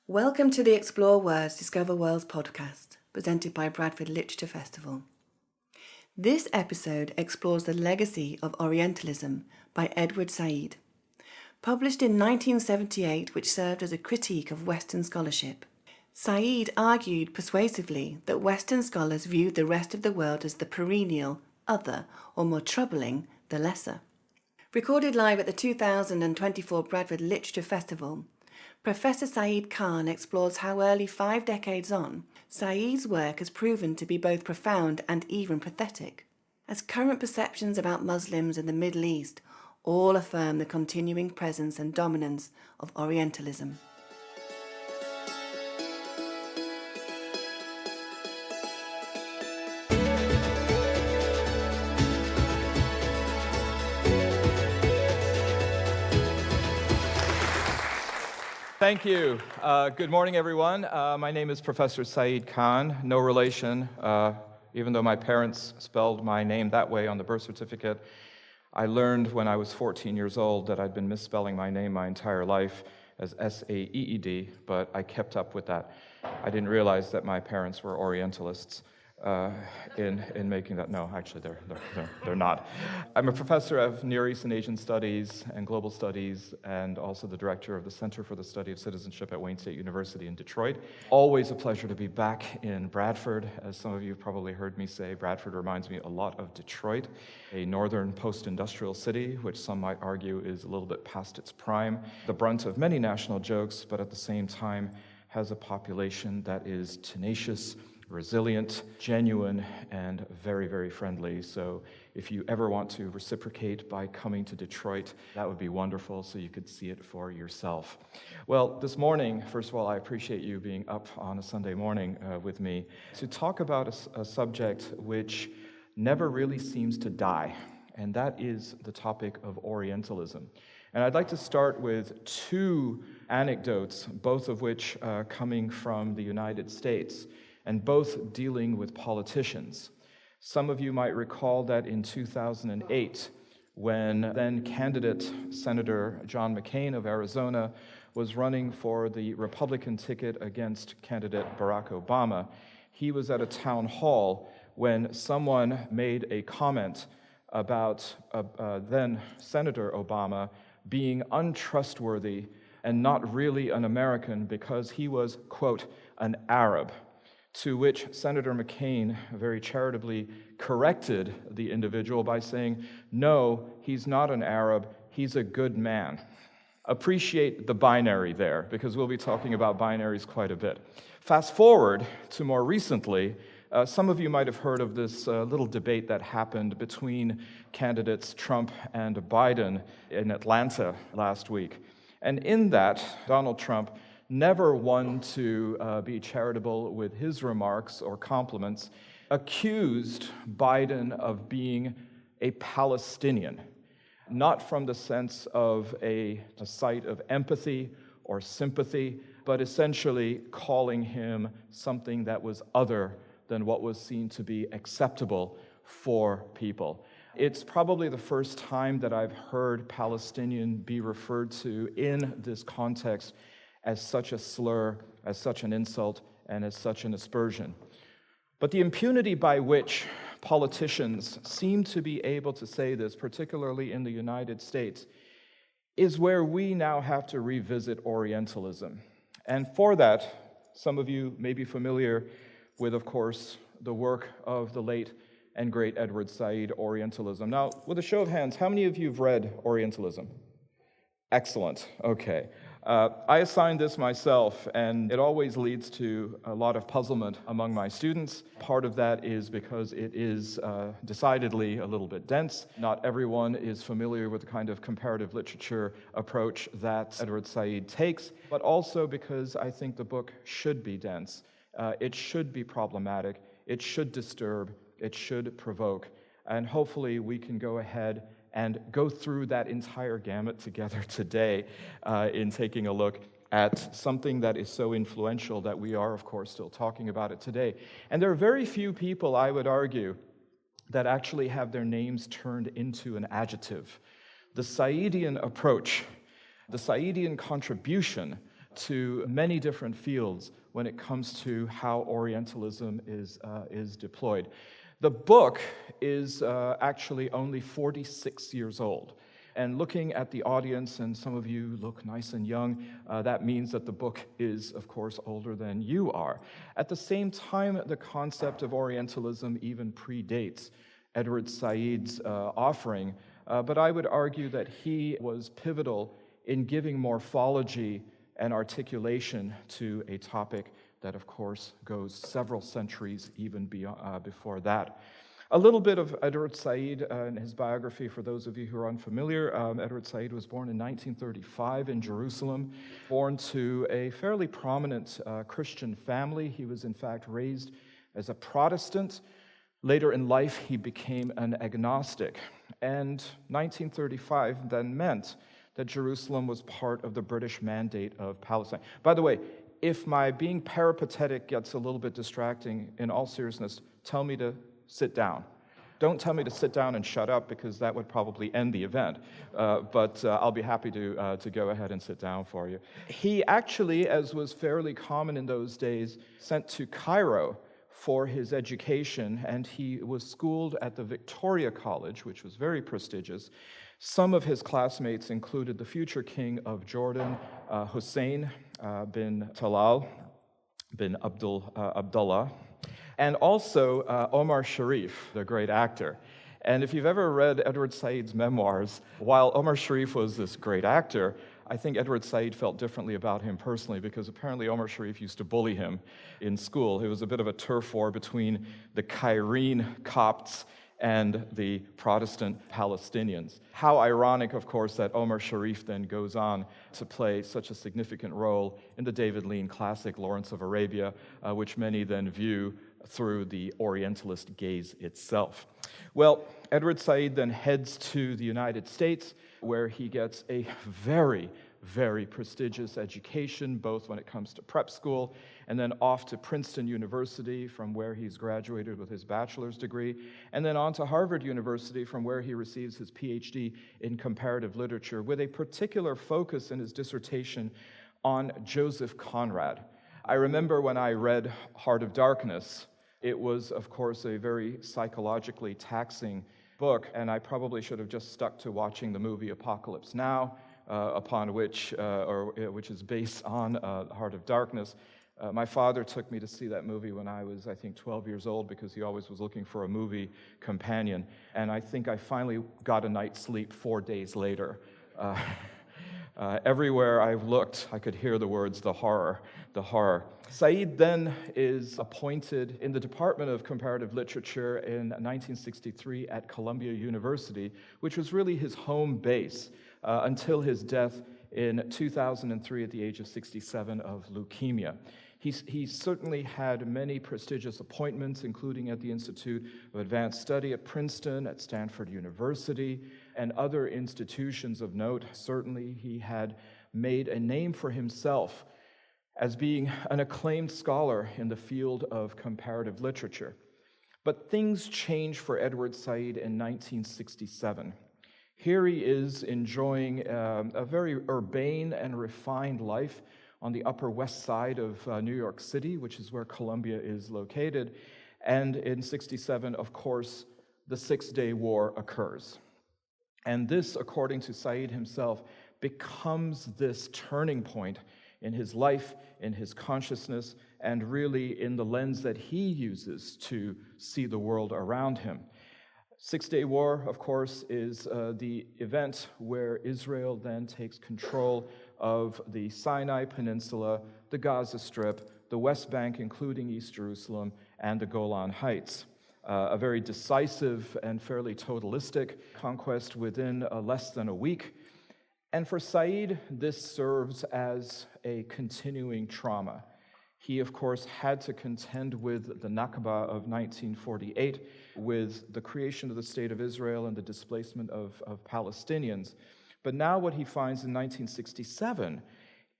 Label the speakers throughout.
Speaker 1: Welcome to the Explore Words, Discover Worlds podcast, presented by Bradford Literature Festival. This episode explores the legacy of Orientalism by Edward Said, published in 1978, which served as a critique of Western scholarship. Said argued persuasively that Western scholars viewed the rest of the world as the perennial, other, or more troubling, the lesser. Recorded live at the 2024 Bradford Literature Festival, Professor Saeed Khan explores how early 5 decades on, Said's work has proven to be both profound and even pathetic, as current perceptions about Muslims in the Middle East all affirm the continuing presence and dominance of Orientalism.
Speaker 2: Thank you. Good morning, everyone. My name is Professor Saeed Khan, no relation, even though my parents spelled my name that way on the birth certificate. I learned when I was 14 years old that I'd been misspelling my name my entire life as S-A-E-E-D, but I kept up with that. I didn't realize that my parents were Orientalists in making that. No, actually, they're not. I'm a professor of Near East and Asian Studies and Global Studies, and also the director of the Center for the Study of Citizenship at Wayne State University in Detroit. Always a pleasure to be back in Bradford. As some of you have probably heard me say, Bradford reminds me a lot of Detroit, a northern post-industrial city, which some might argue is a little bit past its prime, the brunt of many national jokes, but at the same time has a population that is tenacious, resilient, genuine, and very, very friendly. So if you ever want to reciprocate by coming to Detroit, that would be wonderful so you could see it for yourself. Well, this morning, first of all, I appreciate you being up on a Sunday morning with me to talk about a subject which never really seems to die, and that is the topic of Orientalism. And I'd like to start with 2 anecdotes, both of which coming from the United States, and both dealing with politicians. Some of you might recall that in 2008, when then-candidate Senator John McCain of Arizona was running for the Republican ticket against candidate Barack Obama, he was at a town hall when someone made a comment about then-Senator Obama being untrustworthy and not really an American because he was, quote, an Arab. To which Senator McCain very charitably corrected the individual by saying, no, he's not an Arab, he's a good man. Appreciate the binary there, because we'll be talking about binaries quite a bit. Fast forward to more recently, some of you might have heard of this little debate that happened between candidates Trump and Biden in Atlanta last week. And in that, Donald Trump never one to be charitable with his remarks or compliments, accused Biden of being a Palestinian, not from the sense of a site of empathy or sympathy, but essentially calling him something that was other than what was seen to be acceptable for people. It's probably the first time that I've heard Palestinian be referred to in this context as such a slur, as such an insult, and as such an aspersion. But the impunity by which politicians seem to be able to say this, particularly in the United States, is where we now have to revisit Orientalism. And for that, some of you may be familiar with, of course, the work of the late and great Edward Said, Orientalism. Now, with a show of hands, how many of you have read Orientalism? Excellent. Okay. I assigned this myself, and it always leads to a lot of puzzlement among my students. Part of that is because it is decidedly a little bit dense. Not everyone is familiar with the kind of comparative literature approach that Edward Said takes, but also because I think the book should be dense. It should be problematic. It should disturb. It should provoke. And hopefully we can go ahead and go through that entire gamut together today in taking a look at something that is so influential that we are, of course, still talking about it today. And there are very few people, I would argue, that actually have their names turned into an adjective. The Saidian approach, the Saidian contribution to many different fields when it comes to how Orientalism is deployed. The book is actually only 46 years old. And looking at the audience, and some of you look nice and young, that means that the book is, of course, older than you are. At the same time, the concept of Orientalism even predates Edward Said's offering, but I would argue that he was pivotal in giving morphology and articulation to a topic that, of course, goes several centuries even before that. A little bit of Edward Said and his biography for those of you who are unfamiliar. Edward Said was born in 1935 in Jerusalem, born to a fairly prominent Christian family. He was, in fact, raised as a Protestant. Later in life, he became an agnostic. And 1935 then meant that Jerusalem was part of the British Mandate of Palestine. By the way, if my being peripatetic gets a little bit distracting, in all seriousness, tell me to sit down. Don't tell me to sit down and shut up, because that would probably end the event. But I'll be happy to go ahead and sit down for you. He actually, as was fairly common in those days, sent to Cairo for his education, and he was schooled at the Victoria College, which was very prestigious. Some of his classmates included the future king of Jordan, Hussein bin Talal bin Abdullah, and also Omar Sharif, the great actor. And if you've ever read Edward Said's memoirs, while Omar Sharif was this great actor, I think Edward Said felt differently about him personally, because apparently Omar Sharif used to bully him in school. It was a bit of a turf war between the Cairene Copts and the Protestant Palestinians. How ironic, of course, that Omar Sharif then goes on to play such a significant role in the David Lean classic Lawrence of Arabia, which many then view through the Orientalist gaze itself. Well, Edward Said then heads to the United States, where he gets a very, very prestigious education, both when it comes to prep school and then off to Princeton University, from where he's graduated with his bachelor's degree, and then on to Harvard University, from where he receives his PhD in comparative literature, with a particular focus in his dissertation on Joseph Conrad. I remember when I read Heart of Darkness, it was, of course, a very psychologically taxing book, and I probably should have just stuck to watching the movie Apocalypse Now, which is based on Heart of Darkness. My father took me to see that movie when I was, I think, 12 years old, because he always was looking for a movie companion, and I think I finally got a night's sleep 4 days later. Everywhere I've looked, I could hear the words, the horror, the horror. Said then is appointed in the Department of Comparative Literature in 1963 at Columbia University, which was really his home base until his death in 2003 at the age of 67 of leukemia. He certainly had many prestigious appointments, including at the Institute of Advanced Study at Princeton, at Stanford University, and other institutions of note. Certainly, he had made a name for himself as being an acclaimed scholar in the field of comparative literature. But things changed for Edward Said in 1967. Here he is enjoying a very urbane and refined life on the Upper West Side of New York City, which is where Columbia is located. And in 67, of course, the Six-Day War occurs. And this, according to Said himself, becomes this turning point in his life, in his consciousness, and really in the lens that he uses to see the world around him. Six-Day War, of course, is the event where Israel then takes control of the Sinai Peninsula, the Gaza Strip, the West Bank, including East Jerusalem, and the Golan Heights. A very decisive and fairly totalistic conquest within less than a week. And for Said, this serves as a continuing trauma. He, of course, had to contend with the Nakba of 1948, with the creation of the State of Israel and the displacement of Palestinians. But now what he finds in 1967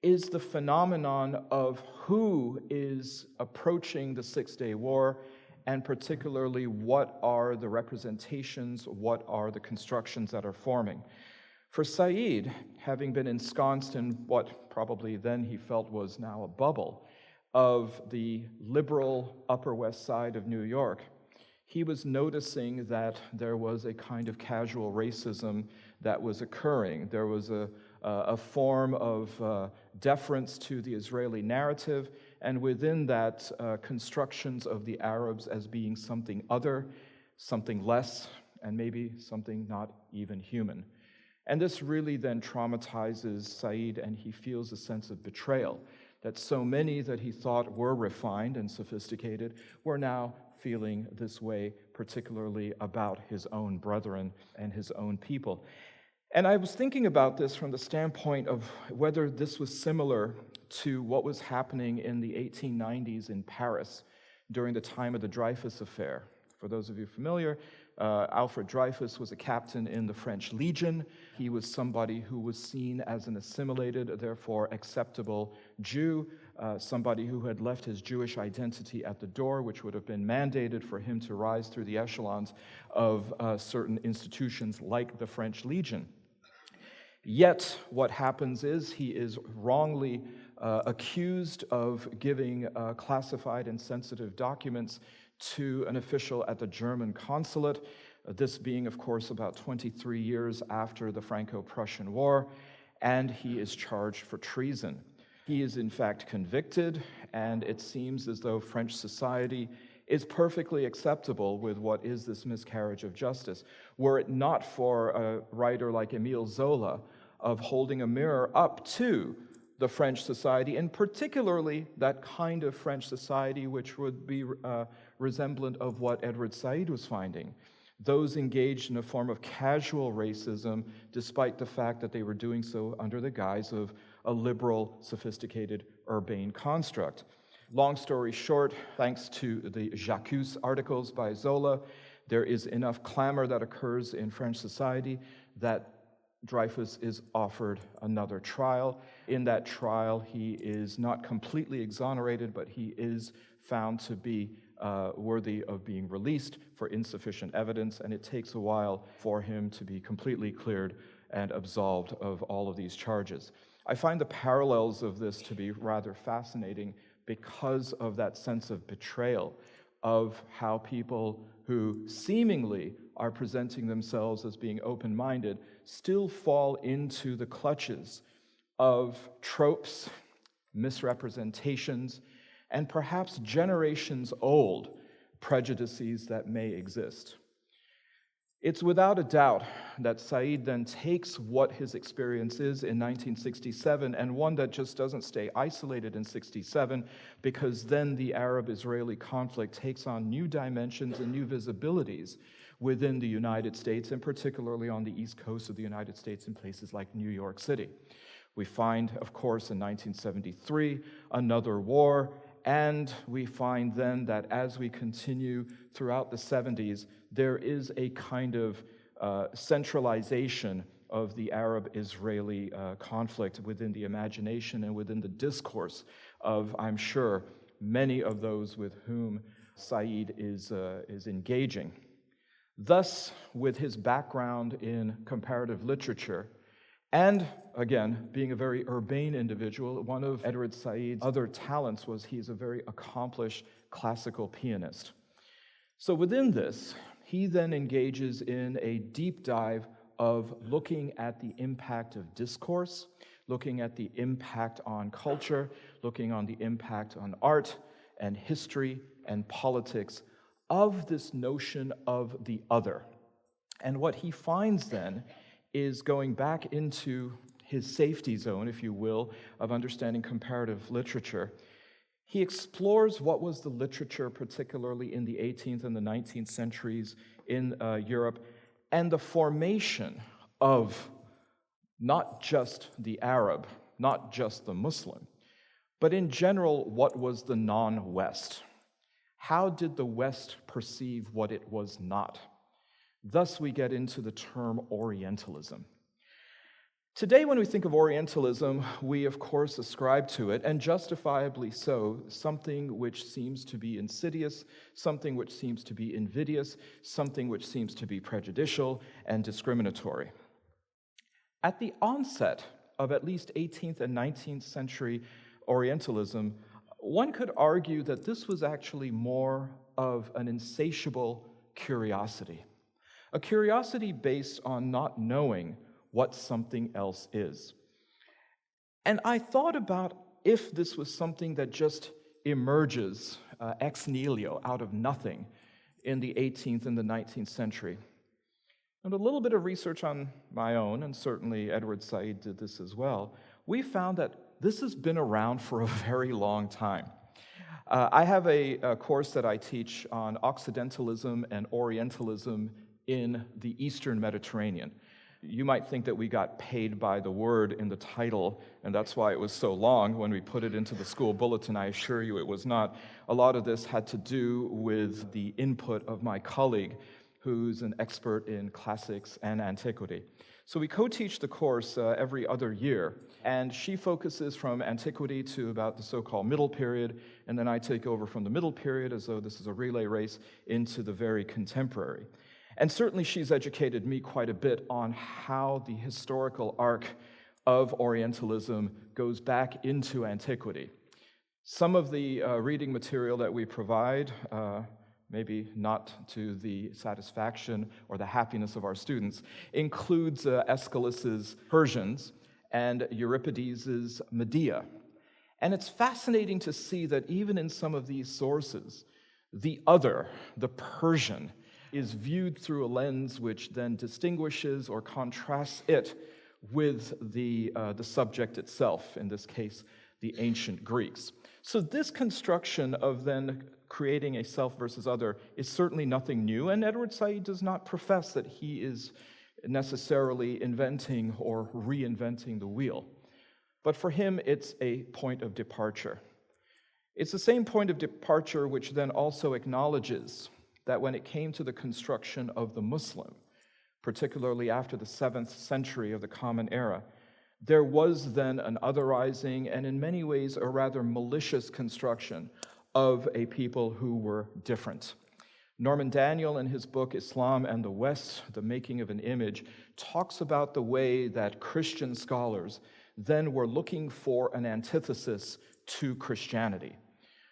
Speaker 2: is the phenomenon of who is approaching the Six-Day War, and particularly what are the representations, what are the constructions that are forming. For Saeed, having been ensconced in what probably then he felt was now a bubble of the liberal Upper West Side of New York, he was noticing that there was a kind of casual racism that was occurring. There was a form of deference to the Israeli narrative, and within that, constructions of the Arabs as being something other, something less, and maybe something not even human. And this really then traumatizes Saeed, and he feels a sense of betrayal that so many that he thought were refined and sophisticated were now feeling this way, particularly about his own brethren and his own people. And I was thinking about this from the standpoint of whether this was similar to what was happening in the 1890s in Paris during the time of the Dreyfus Affair. For those of you familiar, Alfred Dreyfus was a captain in the French Legion. He was somebody who was seen as an assimilated, therefore acceptable Jew, somebody who had left his Jewish identity at the door, which would have been mandated for him to rise through the echelons of certain institutions like the French Legion. Yet, what happens is he is wrongly accused of giving classified and sensitive documents to an official at the German consulate, this being, of course, about 23 years after the Franco-Prussian War, and he is charged for treason. He is, in fact, convicted, and it seems as though French society is perfectly acceptable with what is this miscarriage of justice, were it not for a writer like Émile Zola of holding a mirror up to the French society, and particularly that kind of French society which would be resemblant of what Edward Said was finding. Those engaged in a form of casual racism, despite the fact that they were doing so under the guise of a liberal, sophisticated, urbane construct. Long story short, thanks to the J'accuse articles by Zola, there is enough clamor that occurs in French society that Dreyfus is offered another trial. In that trial, he is not completely exonerated, but he is found to be worthy of being released for insufficient evidence, and it takes a while for him to be completely cleared and absolved of all of these charges. I find the parallels of this to be rather fascinating because of that sense of betrayal, of how people who seemingly are presenting themselves as being open-minded still fall into the clutches of tropes, misrepresentations, and perhaps generations-old prejudices that may exist. It's without a doubt that Said then takes what his experience is in 1967, and one that just doesn't stay isolated in 67, because then the Arab-Israeli conflict takes on new dimensions and new visibilities within the United States, and particularly on the East Coast of the United States in places like New York City. We find, of course, in 1973, another war, and we find then that as we continue throughout the 70s, there is a kind of centralization of the Arab-Israeli conflict within the imagination and within the discourse of, I'm sure, many of those with whom Said is engaging. Thus, with his background in comparative literature, and again, being a very urbane individual, one of Edward Said's other talents was he's a very accomplished classical pianist. So within this, he then engages in a deep dive of looking at the impact of discourse, looking at the impact on culture, looking on the impact on art and history and politics of this notion of the other. And what he finds then is going back into his safety zone, if you will, of understanding comparative literature. He explores what was the literature, particularly in the 18th and the 19th centuries in Europe, and the formation of not just the Arab, not just the Muslim, but in general, what was the non-West? How did the West perceive what it was not? Thus, we get into the term Orientalism. Today, when we think of Orientalism, we, of course, ascribe to it, and justifiably so, something which seems to be insidious, something which seems to be invidious, something which seems to be prejudicial and discriminatory. At the onset of at least 18th and 19th century Orientalism, one could argue that this was actually more of an insatiable curiosity, a curiosity based on not knowing what something else is. And I thought about if this was something that just emerges ex nihilo, out of nothing, in the 18th and the 19th century. And a little bit of research on my own, and certainly Edward Said did this as well, we found that this has been around for a very long time. I have a course that I teach on Occidentalism and Orientalism in the Eastern Mediterranean. You might think that we got paid by the word in the title, and that's why it was so long when we put it into the school bulletin. I assure you it was not. A lot of this had to do with the input of my colleague, who's an expert in classics and antiquity. So we co-teach the course every other year, and she focuses from antiquity to about the so-called middle period, and then I take over from the middle period, as though this is a relay race, into the very contemporary. And certainly she's educated me quite a bit on how the historical arc of Orientalism goes back into antiquity. Some of the reading material that we provide, maybe not to the satisfaction or the happiness of our students, includes Aeschylus's Persians and Euripides' Medea. And it's fascinating to see that even in some of these sources, the other, the Persian, is viewed through a lens which then distinguishes or contrasts it with the subject itself, in this case, the ancient Greeks. So this construction of then creating a self versus other is certainly nothing new, and Edward Said does not profess that he is necessarily inventing or reinventing the wheel. But for him, it's a point of departure. It's the same point of departure which then also acknowledges that when it came to the construction of the Muslim, particularly after the 7th century of the Common Era, there was then an otherizing and in many ways a rather malicious construction of a people who were different. Norman Daniel, in his book Islam and the West, The Making of an Image, talks about the way that Christian scholars then were looking for an antithesis to Christianity.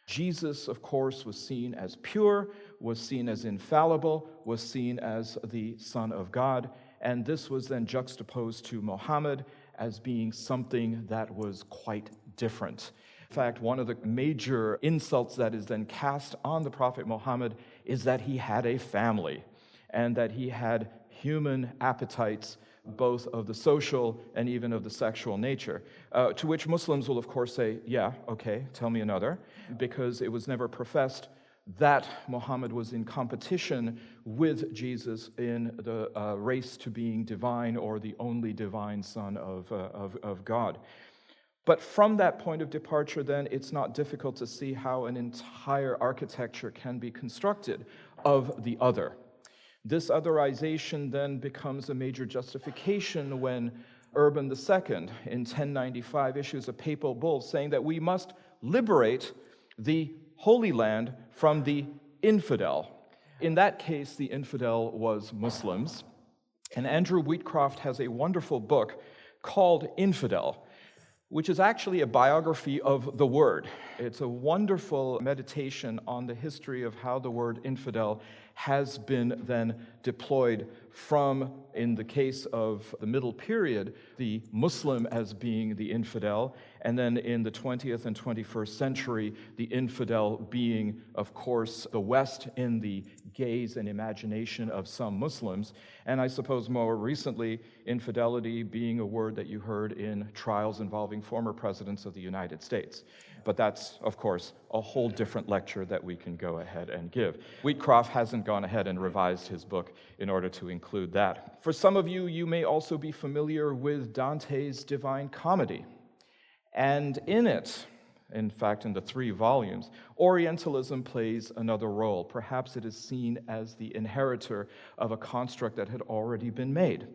Speaker 2: Jesus, of course, was seen as pure, was seen as infallible, was seen as the Son of God, and this was then juxtaposed to Muhammad as being something that was quite different. In fact, one of the major insults that is then cast on the Prophet Muhammad is that he had a family and that he had human appetites, both of the social and even of the sexual nature. To which Muslims will, of course, say, yeah, okay, tell me another, because it was never professed that Muhammad was in competition with Jesus in the race to being divine or the only divine Son of God. But from that point of departure, then, it's not difficult to see how an entire architecture can be constructed of the other. This otherization then becomes a major justification when Urban II in 1095 issues a papal bull saying that we must liberate the Holy Land from the infidel. In that case, the infidel was Muslims. And Andrew Wheatcroft has a wonderful book called Infidel, which is actually a biography of the word. It's a wonderful meditation on the history of how the word infidel has been then deployed from, in the case of the middle period, the Muslim as being the infidel, and then in the 20th and 21st century, the infidel being, of course, the West in the gaze and imagination of some Muslims, and I suppose more recently, infidelity being a word that you heard in trials involving former presidents of the United States. But that's, of course, a whole different lecture that we can go ahead and give. Wheatcroft hasn't gone ahead and revised his book in order to include that. For some of you, you may also be familiar with Dante's Divine Comedy. And in it, in fact, in the 3 volumes, Orientalism plays another role. Perhaps it is seen as the inheritor of a construct that had already been made.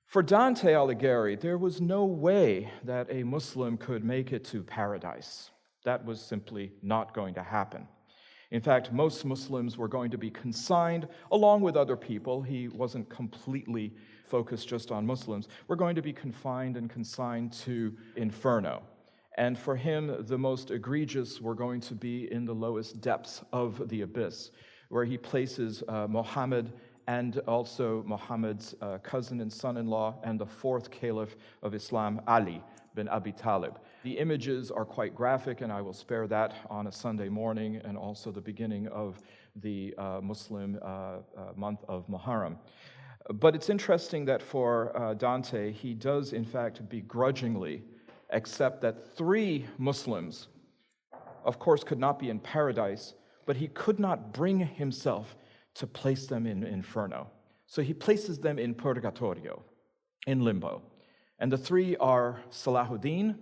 Speaker 2: For Dante Alighieri, there was no way that a Muslim could make it to paradise. That was simply not going to happen. In fact, most Muslims were going to be consigned, along with other people. He wasn't completely focused just on Muslims. Were going to be confined and consigned to Inferno. And for him, the most egregious were going to be in the lowest depths of the abyss, where he places Muhammad and also Muhammad's cousin and son-in-law and the fourth caliph of Islam, Ali bin Abi Talib. The images are quite graphic, and I will spare that on a Sunday morning and also the beginning of the Muslim month of Muharram. But it's interesting that for Dante, he does in fact begrudgingly accept that 3 Muslims, of course, could not be in paradise, but he could not bring himself to place them in Inferno. So he places them in Purgatorio, in limbo. And the 3 are Salahuddin,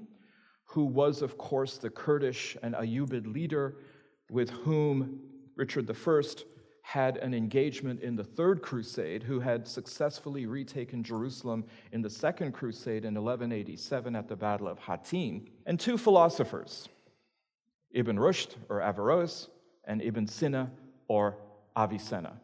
Speaker 2: who was, of course, the Kurdish and Ayyubid leader with whom Richard I had an engagement in the Third Crusade, who had successfully retaken Jerusalem in the Second Crusade in 1187 at the Battle of Hattin, and 2 philosophers, Ibn Rushd, or Averroes, and Ibn Sina, or Avicenna,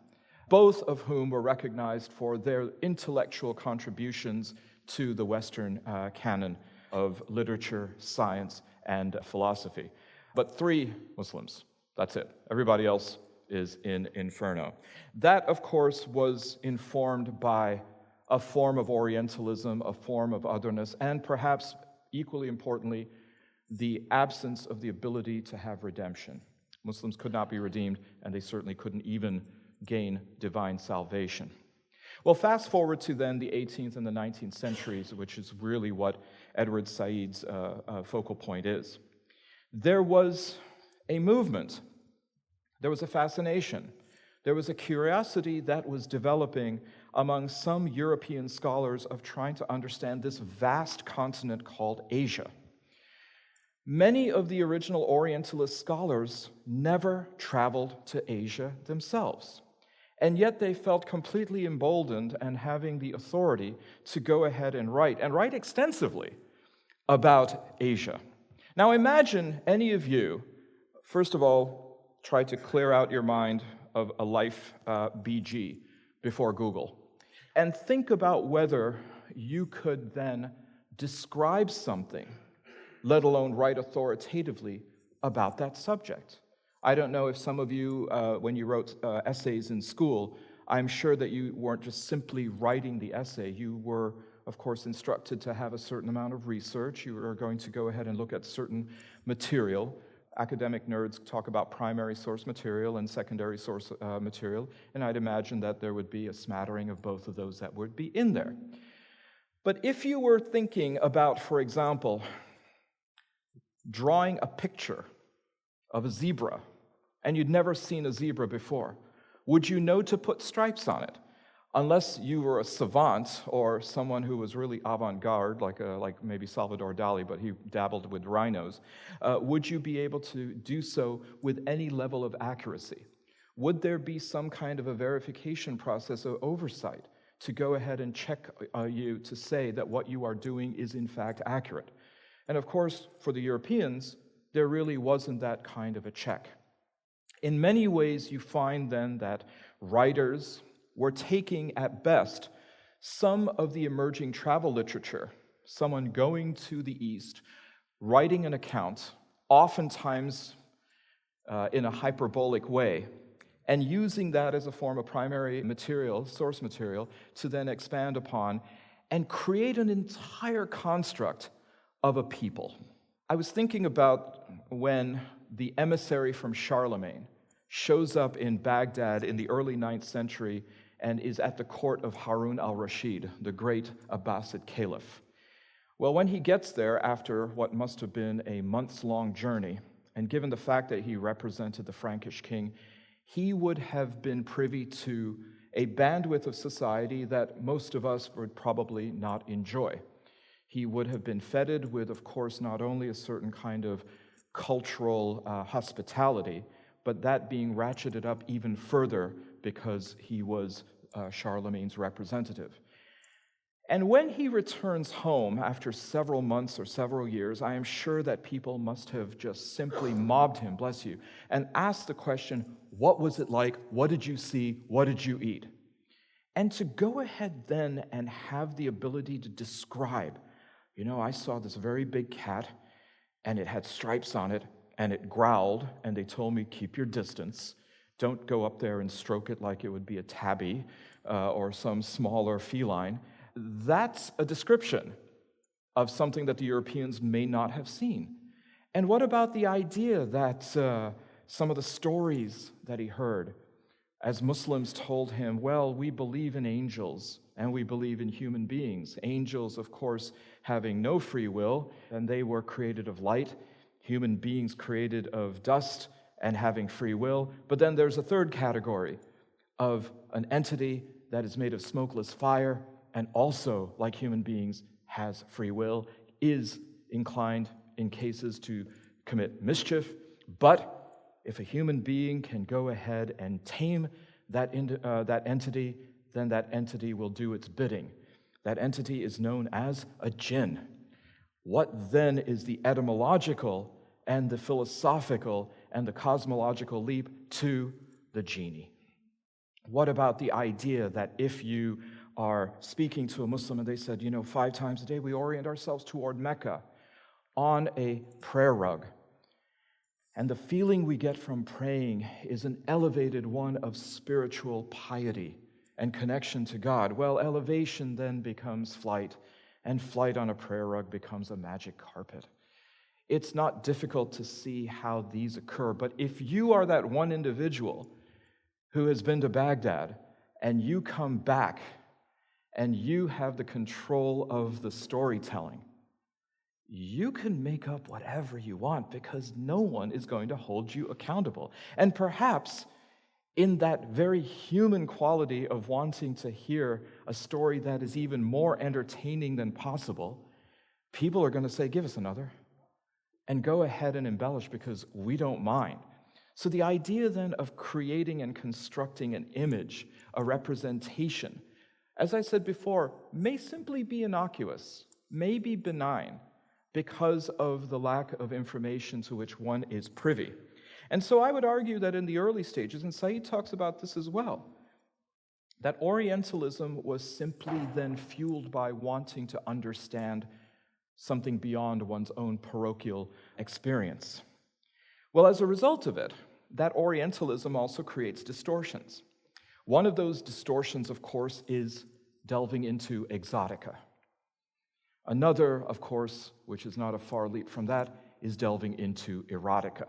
Speaker 2: both of whom were recognized for their intellectual contributions to the Western canon of literature, science, and philosophy. But 3 Muslims, that's it. Everybody else is in Inferno. That, of course, was informed by a form of Orientalism, a form of otherness, and perhaps equally importantly, the absence of the ability to have redemption. Muslims could not be redeemed, and they certainly couldn't even gain divine salvation. Well, fast forward to then the 18th and the 19th centuries, which is really what Edward Said's focal point is. There was a movement. There was a fascination. There was a curiosity that was developing among some European scholars of trying to understand this vast continent called Asia. Many of the original Orientalist scholars never traveled to Asia themselves, and yet they felt completely emboldened and having the authority to go ahead and write extensively about Asia. Now imagine any of you, first of all, try to clear out your mind of a life BG before Google, and think about whether you could then describe something, let alone write authoritatively about that subject. I don't know if some of you, when you wrote essays in school, I'm sure that you weren't just simply writing the essay. You were, of course, instructed to have a certain amount of research. You were going to go ahead and look at certain material. Academic nerds talk about primary source material and secondary source material, and I'd imagine that there would be a smattering of both of those that would be in there. But if you were thinking about, for example, drawing a picture of a zebra, and you'd never seen a zebra before, would you know to put stripes on it? Unless you were a savant or someone who was really avant-garde, like maybe Salvador Dali, but he dabbled with rhinos, would you be able to do so with any level of accuracy? Would there be some kind of a verification process or oversight to go ahead and check you to say that what you are doing is in fact accurate? And of course, for the Europeans, there really wasn't that kind of a check. In many ways, you find then that writers were taking, at best, some of the emerging travel literature, someone going to the East, writing an account, oftentimes in a hyperbolic way, and using that as a form of primary material, source material, to then expand upon and create an entire construct of a people. I was thinking about when the emissary from Charlemagne shows up in Baghdad in the early 9th century and is at the court of Harun al-Rashid, the great Abbasid caliph. Well, when he gets there after what must have been a months-long journey, and given the fact that he represented the Frankish king, he would have been privy to a bandwidth of society that most of us would probably not enjoy. He would have been feted with, of course, not only a certain kind of cultural hospitality, but that being ratcheted up even further because he was Charlemagne's representative. And when he returns home after several months or several years, I am sure that people must have just simply mobbed him, bless you, and asked the question, what was it like? What did you see? What did you eat? And to go ahead then and have the ability to describe, I saw this very big cat, and it had stripes on it, and it growled, and they told me, keep your distance. Don't go up there and stroke it like it would be a tabby or some smaller feline. That's a description of something that the Europeans may not have seen. And what about the idea that some of the stories that he heard, as Muslims told him, well, we believe in angels and we believe in human beings. Angels, of course, having no free will, and they were created of light. Human beings created of dust and having free will. But then there's a third category of an entity that is made of smokeless fire and also, like human beings, has free will, is inclined in cases to commit mischief. But if a human being can go ahead and tame that entity, then that entity will do its bidding. That entity is known as a jinn. What then is the etymological and the philosophical and the cosmological leap to the genie? What about the idea that if you are speaking to a Muslim and they said, 5 times a day we orient ourselves toward Mecca on a prayer rug, and the feeling we get from praying is an elevated one of spiritual piety and connection to God. Well, elevation then becomes flight, and flight on a prayer rug becomes a magic carpet. It's not difficult to see how these occur, but if you are that one individual who has been to Baghdad and you come back and you have the control of the storytelling, you can make up whatever you want because no one is going to hold you accountable. And perhaps in that very human quality of wanting to hear a story that is even more entertaining than possible, people are going to say, give us another, and go ahead and embellish because we don't mind. So the idea then of creating and constructing an image, a representation, as I said before, may simply be innocuous, may be benign, because of the lack of information to which one is privy. And so I would argue that in the early stages, and Saeed talks about this as well, that Orientalism was simply then fueled by wanting to understand something beyond one's own parochial experience. Well, as a result of it, that Orientalism also creates distortions. One of those distortions, of course, is delving into exotica. Another, of course, which is not a far leap from that, is delving into erotica.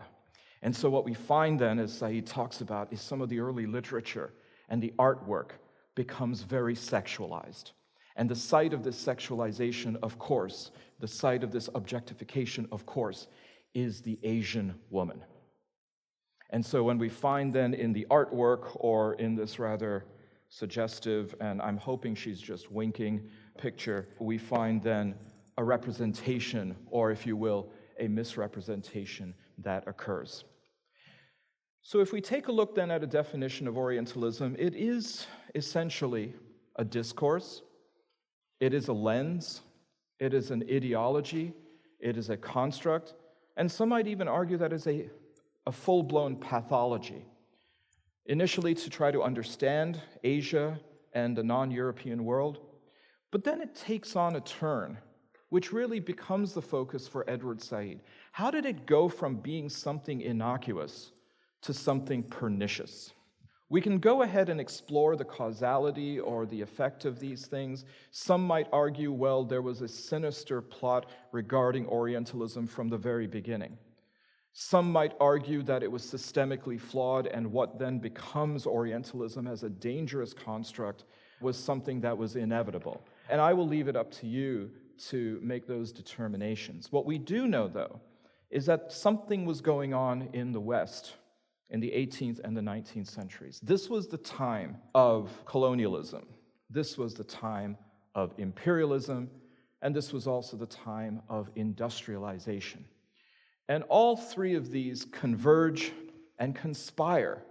Speaker 2: And so what we find then, as Saeed talks about, is some of the early literature and the artwork becomes very sexualized. And the site of this sexualization, of course, the site of this objectification, of course, is the Asian woman. And so when we find then in the artwork, or in this rather suggestive, and I'm hoping she's just winking, picture, we find then a representation, or if you will, a misrepresentation that occurs. So if we take a look then at a definition of Orientalism, it is essentially a discourse, it is a lens, it is an ideology, it is a construct, and some might even argue that is a full-blown pathology. Initially to try to understand Asia and the non-European world, but then it takes on a turn, which really becomes the focus for Edward Said. How did it go from being something innocuous to something pernicious? We can go ahead and explore the causality or the effect of these things. Some might argue, well, there was a sinister plot regarding Orientalism from the very beginning. Some might argue that it was systemically flawed, and what then becomes Orientalism as a dangerous construct was something that was inevitable. And I will leave it up to you to make those determinations. What we do know, though, is that something was going on in the West in the 18th and the 19th centuries. This was the time of colonialism. This was the time of imperialism, and this was also the time of industrialization. And all three of these converge and conspire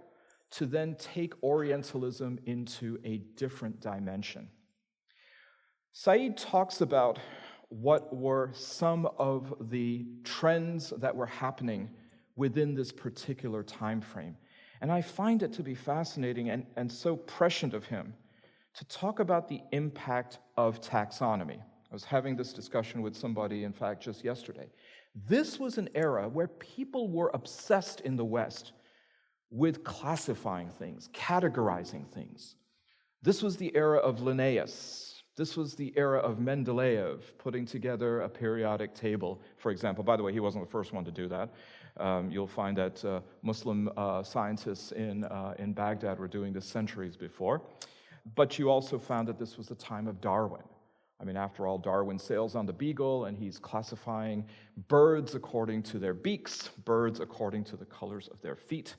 Speaker 2: to then take Orientalism into a different dimension. Saeed talks about what were some of the trends that were happening within this particular time frame. And I find it to be fascinating and so prescient of him to talk about the impact of taxonomy. I was having this discussion with somebody, in fact, just yesterday. This was an era where people were obsessed in the West with classifying things, categorizing things. This was the era of Linnaeus. This was the era of Mendeleev, putting together a periodic table, for example. By the way, he wasn't the first one to do that. You'll find that Muslim scientists in Baghdad were doing this centuries before. But you also found that this was the time of Darwin. I mean, after all, Darwin sails on the Beagle, and he's classifying birds according to their beaks, birds according to the colors of their feet.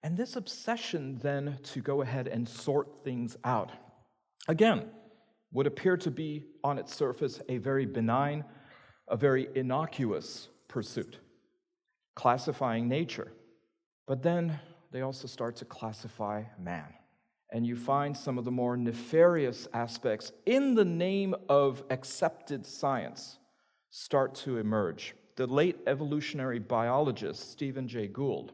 Speaker 2: And this obsession then to go ahead and sort things out, again, would appear to be on its surface a very benign, a very innocuous pursuit, classifying nature. But then they also start to classify man. And you find some of the more nefarious aspects in the name of accepted science start to emerge. The late evolutionary biologist Stephen Jay Gould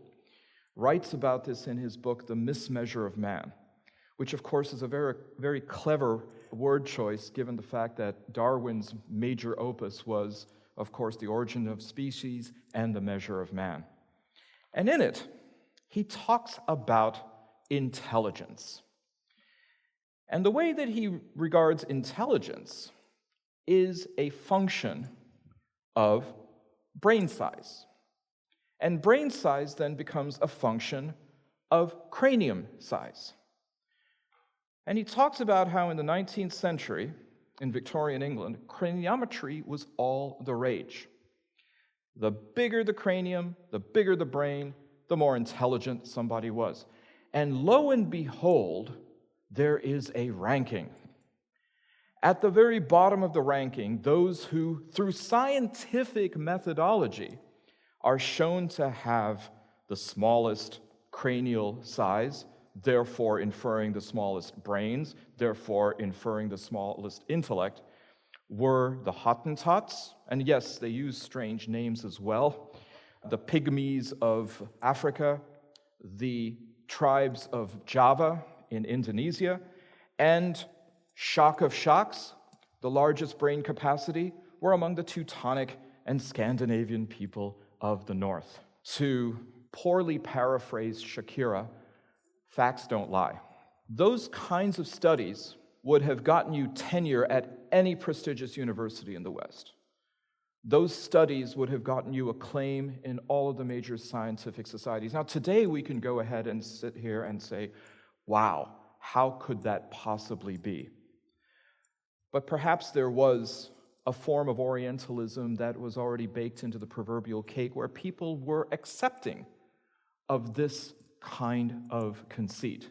Speaker 2: writes about this in his book, The Mismeasure of Man, which of course is a very, very clever word choice given the fact that Darwin's major opus was, of course, The Origin of Species and The Measure of Man. And in it, he talks about intelligence. And the way that he regards intelligence is a function of brain size. And brain size then becomes a function of cranium size. And he talks about how in the 19th century, in Victorian England, craniometry was all the rage. The bigger the cranium, the bigger the brain, the more intelligent somebody was. And lo and behold, there is a ranking. At the very bottom of the ranking, those who, through scientific methodology, are shown to have the smallest cranial size, therefore inferring the smallest brains, therefore inferring the smallest intellect, were the Hottentots, and yes, they use strange names as well, the Pygmies of Africa, the tribes of Java in Indonesia, and shock of shocks, the largest brain capacity, were among the Teutonic and Scandinavian people of the North. To poorly paraphrase Shakira, facts don't lie. Those kinds of studies would have gotten you tenure at any prestigious university in the West. Those studies would have gotten you acclaim in all of the major scientific societies. Now, today we can go ahead and sit here and say, wow, how could that possibly be? But perhaps there was a form of Orientalism that was already baked into the proverbial cake where people were accepting of this kind of conceit.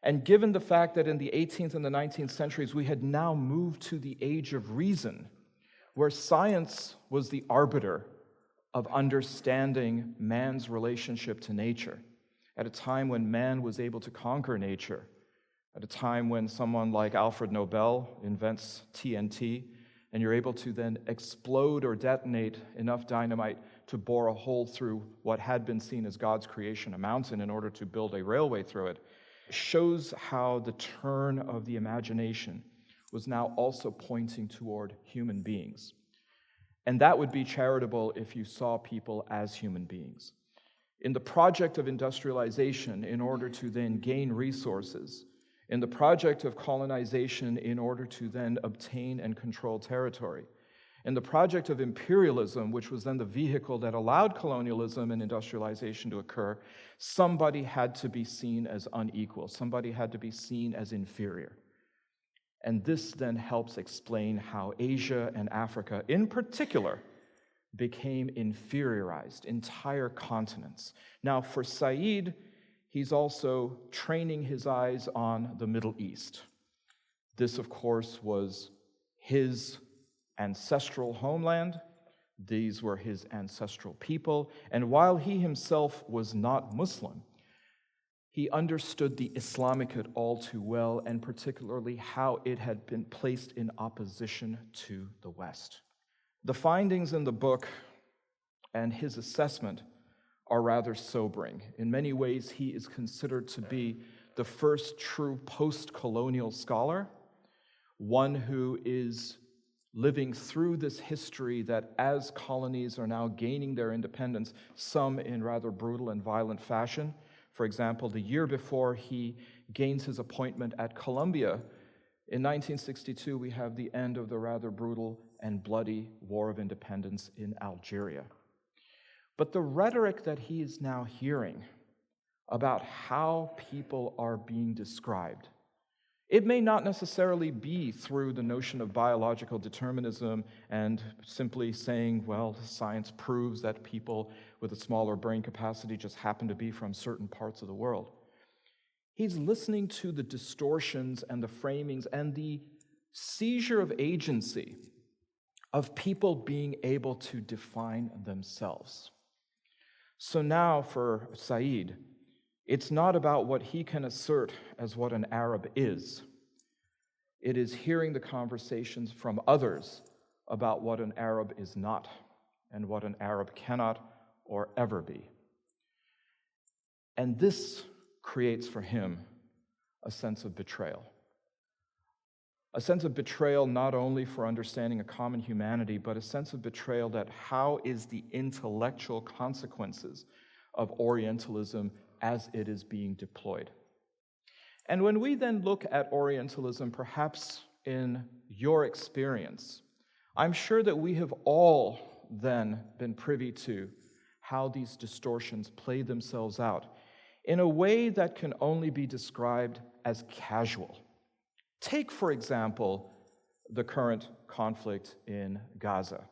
Speaker 2: And given the fact that in the 18th and the 19th centuries we had now moved to the age of reason, where science was the arbiter of understanding man's relationship to nature, at a time when man was able to conquer nature, at a time when someone like Alfred Nobel invents TNT, and you're able to then explode or detonate enough dynamite to bore a hole through what had been seen as God's creation, a mountain, in order to build a railway through it, shows how the turn of the imagination was now also pointing toward human beings. And that would be charitable if you saw people as human beings. In the project of industrialization, in order to then gain resources, in the project of colonization, in order to then obtain and control territory, in the project of imperialism, which was then the vehicle that allowed colonialism and industrialization to occur, somebody had to be seen as unequal. Somebody had to be seen as inferior. And this then helps explain how Asia and Africa, in particular, became inferiorized, entire continents. Now, for Saeed, he's also training his eyes on the Middle East. This, of course, was his ancestral homeland. These were his ancestral people. And while he himself was not Muslim, He understood the Islamicate all too well, and particularly how it had been placed in opposition to the West. The findings in the book and his assessment are rather sobering. In many ways, he is considered to be the first true post-colonial scholar, one who is living through this history that as colonies are now gaining their independence, some in rather brutal and violent fashion. For example, the year before he gains his appointment at Columbia, in 1962, we have the end of the rather brutal and bloody War of Independence in Algeria. But the rhetoric that he is now hearing about how people are being described, it may not necessarily be through the notion of biological determinism and simply saying, well, science proves that people with a smaller brain capacity just happen to be from certain parts of the world. He's listening to the distortions and the framings and the seizure of agency of people being able to define themselves. So now for Saeed, it's not about what he can assert as what an Arab is. It is hearing the conversations from others about what an Arab is not and what an Arab cannot or ever be. And this creates for him a sense of betrayal. A sense of betrayal not only for understanding a common humanity, but a sense of betrayal that how is the intellectual consequences of Orientalism as it is being deployed. And when we then look at Orientalism, perhaps in your experience, I'm sure that we have all then been privy to how these distortions play themselves out in a way that can only be described as casual. Take, for example, the current conflict in Gaza.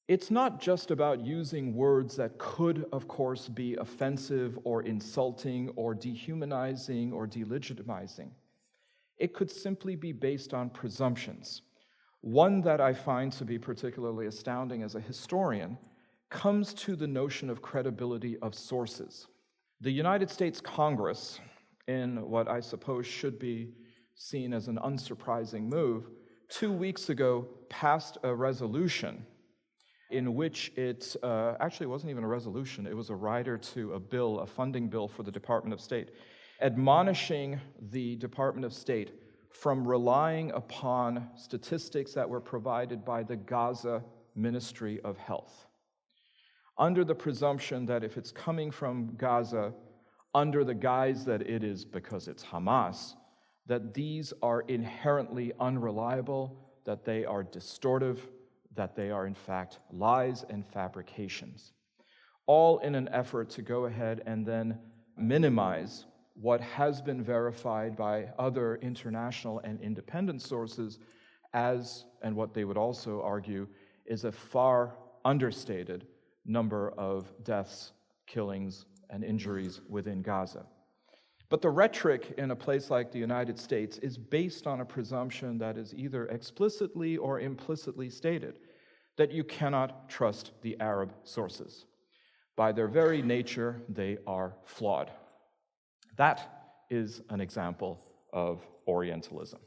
Speaker 2: It's not just about using words that could, of course, be offensive or insulting or dehumanizing or delegitimizing. It could simply be based on presumptions. One that I find to be particularly astounding as a historian comes to the notion of credibility of sources. The United States Congress, in what I suppose should be seen as an unsurprising move, 2 weeks ago passed a resolution in which it actually wasn't even a resolution, it was a rider to a bill, a funding bill for the Department of State, admonishing the Department of State from relying upon statistics that were provided by the Gaza Ministry of Health, under the presumption that if it's coming from Gaza, under the guise that it is because it's Hamas, that these are inherently unreliable, that they are distortive, that they are in fact lies and fabrications, all in an effort to go ahead and then minimize what has been verified by other international and independent sources as, and what they would also argue, is a far understated number of deaths, killings, and injuries within Gaza. But the rhetoric in a place like the United States is based on a presumption that is either explicitly or implicitly stated, that you cannot trust the Arab sources. By their very nature, they are flawed. That is an example of Orientalism.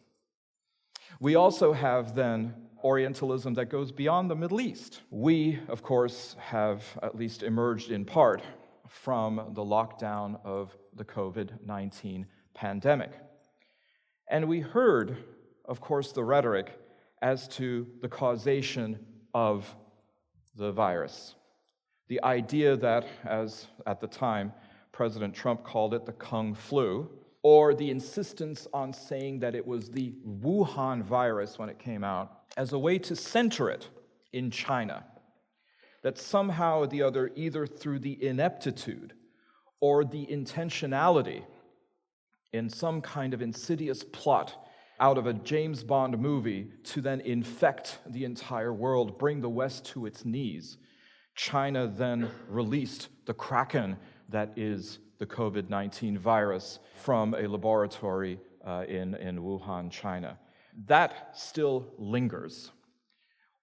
Speaker 2: We also have then Orientalism that goes beyond the Middle East. We, of course, have at least emerged in part from the lockdown of the COVID-19 pandemic. And we heard, of course, the rhetoric as to the causation of the virus. The idea that, as at the time, President Trump called it the Kung flu, or the insistence on saying that it was the Wuhan virus when it came out, as a way to center it in China. That somehow or the other, either through the ineptitude or the intentionality in some kind of insidious plot out of a James Bond movie to then infect the entire world, bring the West to its knees, China then released the Kraken that is the COVID-19 virus from a laboratory in Wuhan, China. That still lingers.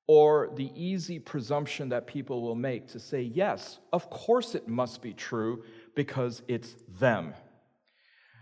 Speaker 2: or the easy presumption that people will make to say, yes, of course it must be true because it's them.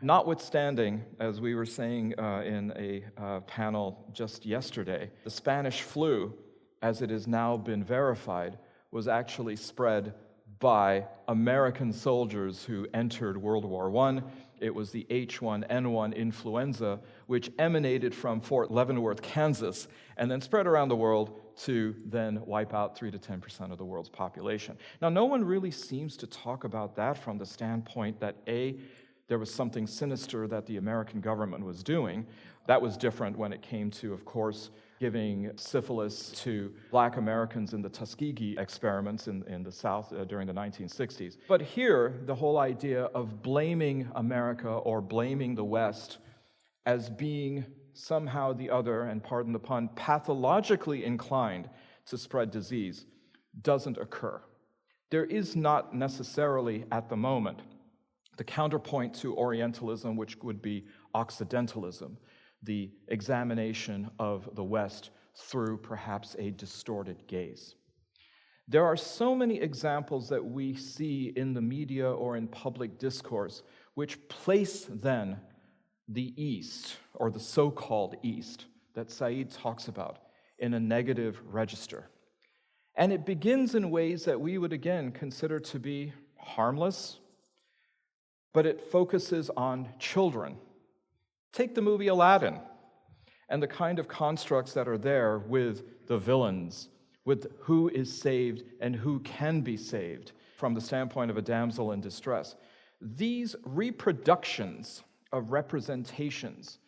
Speaker 2: Notwithstanding, as we were saying in a panel just yesterday, the Spanish flu, as it has now been verified, was actually spread by American soldiers who entered World War I. It was the H1N1 influenza, which emanated from Fort Leavenworth, Kansas, and then spread around the world to then wipe out 3 to 10% of the world's population. Now, no one really seems to talk about that from the standpoint that, A, there was something sinister that the American government was doing. That was different when it came to, of course, giving syphilis to Black Americans in the Tuskegee experiments in the South during the 1960s. But here, the whole idea of blaming America or blaming the West as being somehow the other, and pardon the pun, pathologically inclined to spread disease doesn't occur. There is not necessarily, at the moment, the counterpoint to Orientalism, which would be Occidentalism, the examination of the West through perhaps a distorted gaze. There are so many examples that we see in the media or in public discourse which place then the East, or the so-called East, that Saeed talks about, in a negative register. And it begins in ways that we would again consider to be harmless, but it focuses on children. Take the movie Aladdin and the kind of constructs that are there with the villains, with who is saved and who can be saved from the standpoint of a damsel in distress. These reproductions of representations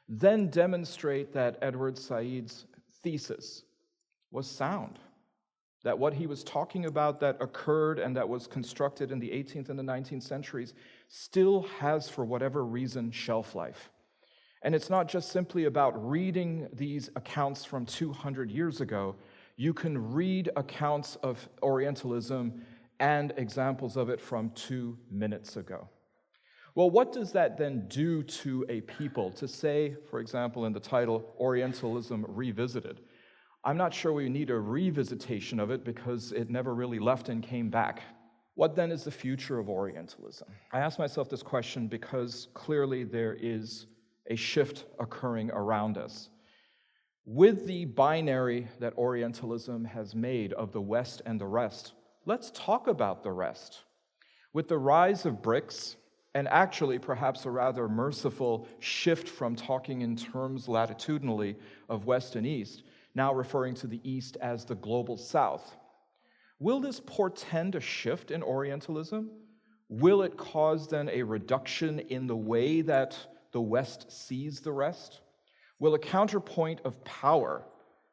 Speaker 2: then demonstrate that Edward Said's thesis was sound, that what he was talking about that occurred and that was constructed in the 18th and the 19th centuries still has, for whatever reason, shelf life. And it's not just simply about reading these accounts from 200 years ago. You can read accounts of Orientalism and examples of it from 2 minutes ago. Well, what does that then do to a people to say, for example, in the title, Orientalism Revisited? I'm not sure we need a revisitation of it because it never really left and came back. What then is the future of Orientalism? I ask myself this question because clearly there is a shift occurring around us. With the binary that Orientalism has made of the West and the rest, let's talk about the rest. With the rise of BRICS, and actually perhaps a rather merciful shift from talking in terms latitudinally of West and East, now referring to the East as the global South. Will this portend a shift in Orientalism? Will it cause then a reduction in the way that the West sees the rest? Will a counterpoint of power,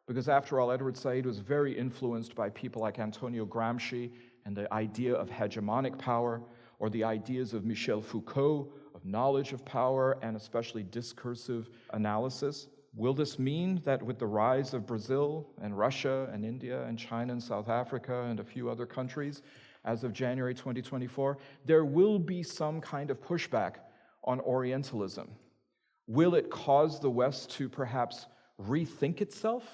Speaker 2: because after all, Edward Said was very influenced by people like Antonio Gramsci and the idea of hegemonic power, or the ideas of Michel Foucault, of knowledge of power, and especially discursive analysis. Will this mean that with the rise of Brazil and Russia and India and China and South Africa and a few other countries as of January 2024, there will be some kind of pushback on Orientalism? Will it cause the West to perhaps rethink itself?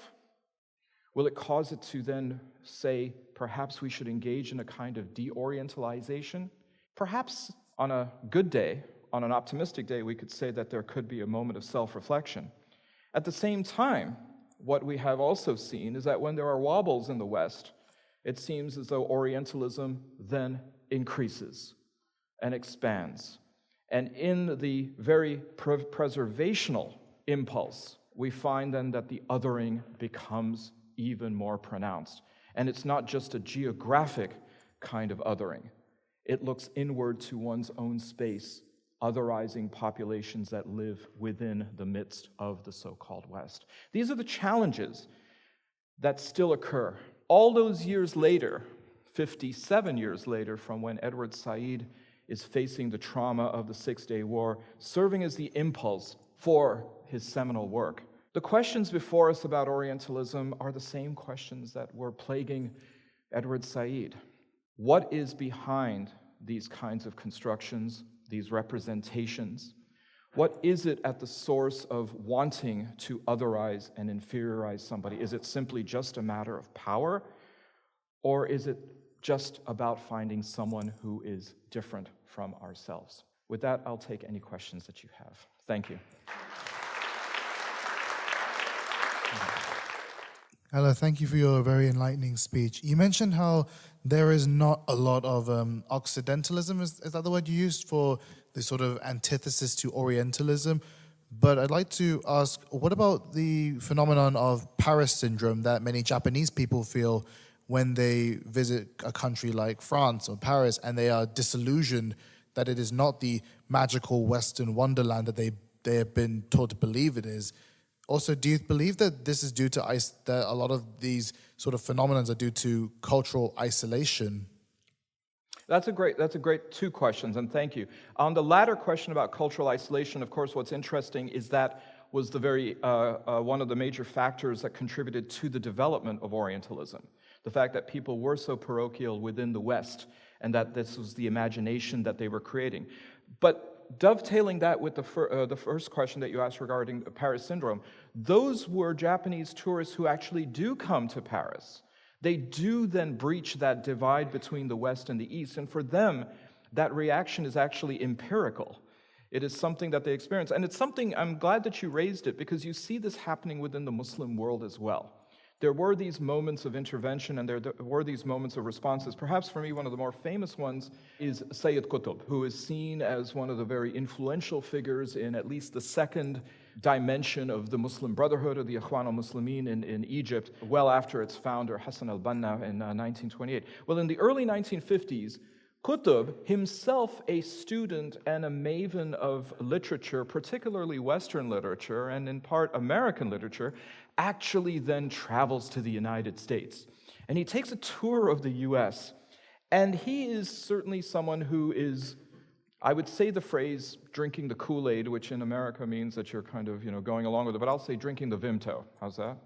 Speaker 2: Will it cause it to then say, perhaps we should engage in a kind of de-orientalization? Perhaps on a good day, on an optimistic day, we could say that there could be a moment of self-reflection. At the same time, what we have also seen is that when there are wobbles in the West, it seems as though Orientalism then increases and expands. And in the very preservational impulse, we find then that the othering becomes even more pronounced. And it's not just a geographic kind of othering. It looks inward to one's own space, otherizing populations that live within the midst of the so-called West. These are the challenges that still occur. All those years later, 57 years later from when Edward Said is facing the trauma of the Six-Day War, serving as the impulse for his seminal work. The questions before us about Orientalism are the same questions that were plaguing Edward Said. What is behind these kinds of constructions, these representations? What is it at the source of wanting to otherize and inferiorize somebody? Is it simply just a matter of power? Or is it just about finding someone who is different from ourselves? With that, I'll take any questions that you have. Thank you.
Speaker 3: Hello, thank you for your very enlightening speech. You mentioned how there is not a lot of Occidentalism, is that the word you used, for the sort of antithesis to Orientalism? But I'd like to ask, what about the phenomenon of Paris syndrome that many Japanese people feel when they visit a country like France or Paris, and they are disillusioned that it is not the magical Western wonderland that they have been taught to believe it is? Also, do you believe that this is due to that a lot of these sort of phenomena are due to cultural isolation?
Speaker 2: That's a great two questions, and thank you. On the latter question about cultural isolation, of course, what's interesting is that was the very one of the major factors that contributed to the development of Orientalism. The fact that people were so parochial within the West, and that this was the imagination that they were creating. But dovetailing that with the first question that you asked regarding Paris syndrome, those were Japanese tourists who actually do come to Paris. They do then breach that divide between the West and the East, and for them, that reaction is actually empirical. It is something that they experience, and it's something, I'm glad that you raised it, because you see this happening within the Muslim world as well. There were these moments of intervention, and there were these moments of responses. Perhaps for me, one of the more famous ones is Sayyid Qutb, who is seen as one of the very influential figures in at least the second dimension of the Muslim Brotherhood, or the Ikhwan al-Muslimin in Egypt, well after its founder, Hassan al-Banna, in 1928. Well, in the early 1950s, Qutb, himself a student and a maven of literature, particularly Western literature, and in part American literature, actually then travels to the United States. And he takes a tour of the US, and he is certainly someone who is, I would say the phrase drinking the Kool-Aid, which in America means that you're kind of, going along with it, but I'll say drinking the Vimto. How's that?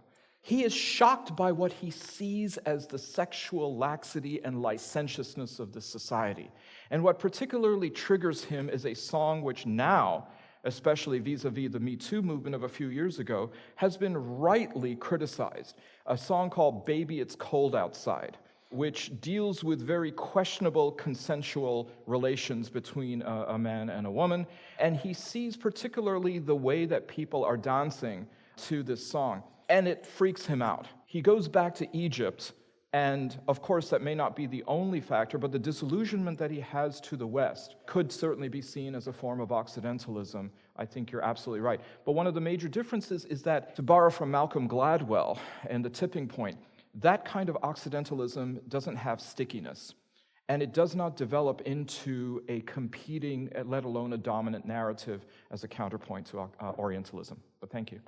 Speaker 2: He is shocked by what he sees as the sexual laxity and licentiousness of the society. And what particularly triggers him is a song which now, especially vis-a-vis the Me Too movement of a few years ago, has been rightly criticized. A song called Baby It's Cold Outside, which deals with very questionable consensual relations between a man and a woman. And he sees particularly the way that people are dancing to this song, and it freaks him out. He goes back to Egypt, and of course that may not be the only factor, but the disillusionment that he has to the West could certainly be seen as a form of Occidentalism. I think you're absolutely right. But one of the major differences is that, to borrow from Malcolm Gladwell and The Tipping Point, that kind of Occidentalism doesn't have stickiness, and it does not develop into a competing, let alone a dominant narrative as a counterpoint to Orientalism. But thank you.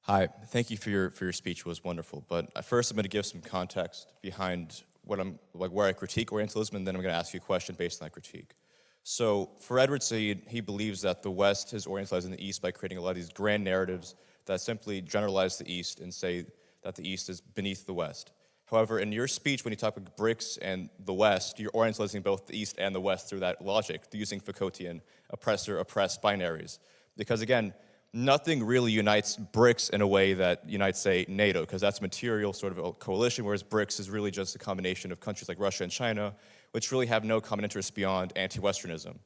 Speaker 4: Hi, thank you for your speech. It was wonderful. But first, I'm going to give some context behind where I critique Orientalism, and then I'm going to ask you a question based on that critique. So, for Edward Said, he believes that the West has Orientalized in the East by creating a lot of these grand narratives that simply generalize the East and say that the East is beneath the West. However, in your speech, when you talk about BRICS and the West, you're Orientalizing both the East and the West through that logic, using Foucaultian oppressor-oppressed binaries. Because again, nothing really unites BRICS in a way that unites, say, NATO, because that's material sort of a coalition, whereas BRICS is really just a combination of countries like Russia and China, which really have no common interests beyond anti-Westernism.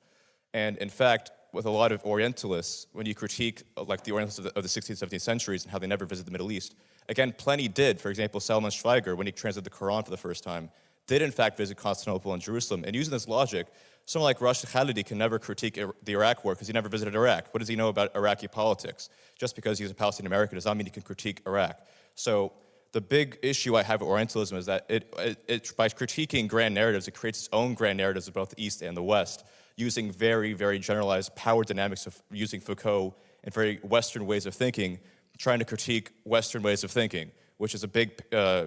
Speaker 4: And in fact, with a lot of Orientalists, when you critique like the Orientalists of the 16th, 17th centuries and how they never visited the Middle East, again, plenty did. For example, Salman Schweiger, when he translated the Quran for the first time, did in fact visit Constantinople and Jerusalem. And using this logic, someone like Rashid Khalidi can never critique the Iraq war because he never visited Iraq. What does he know about Iraqi politics? Just because he's a Palestinian American does not mean he can critique Iraq. So the big issue I have with Orientalism is that it by critiquing grand narratives, it creates its own grand narratives of both the East and the West, using very, very generalized power dynamics of using Foucault and very Western ways of thinking, trying to critique Western ways of thinking, which is a big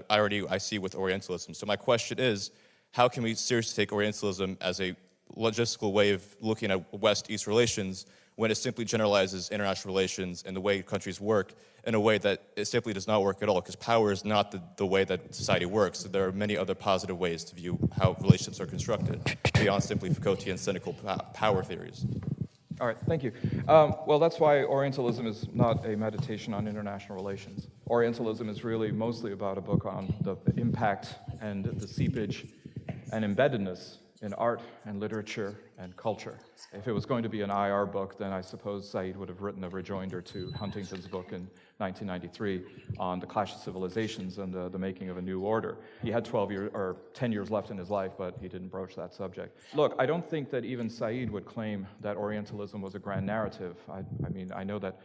Speaker 4: irony I see with Orientalism. So my question is, how can we seriously take Orientalism as a logistical way of looking at West-East relations when it simply generalizes international relations and the way countries work in a way that it simply does not work at all, because power is not the way that society works. So there are many other positive ways to view how relationships are constructed beyond simply Foucaultian cynical power theories.
Speaker 2: All right, thank you. Well, that's why Orientalism is not a meditation on international relations. Orientalism is really mostly about a book on the impact and the seepage and embeddedness in art and literature and culture. If it was going to be an IR book, then I suppose Saeed would have written a rejoinder to Huntington's book in 1993 on the clash of civilizations and the making of a new order. He had 10 years left in his life, but he didn't broach that subject. Look, I don't think that even Saeed would claim that Orientalism was a grand narrative. I mean, I know that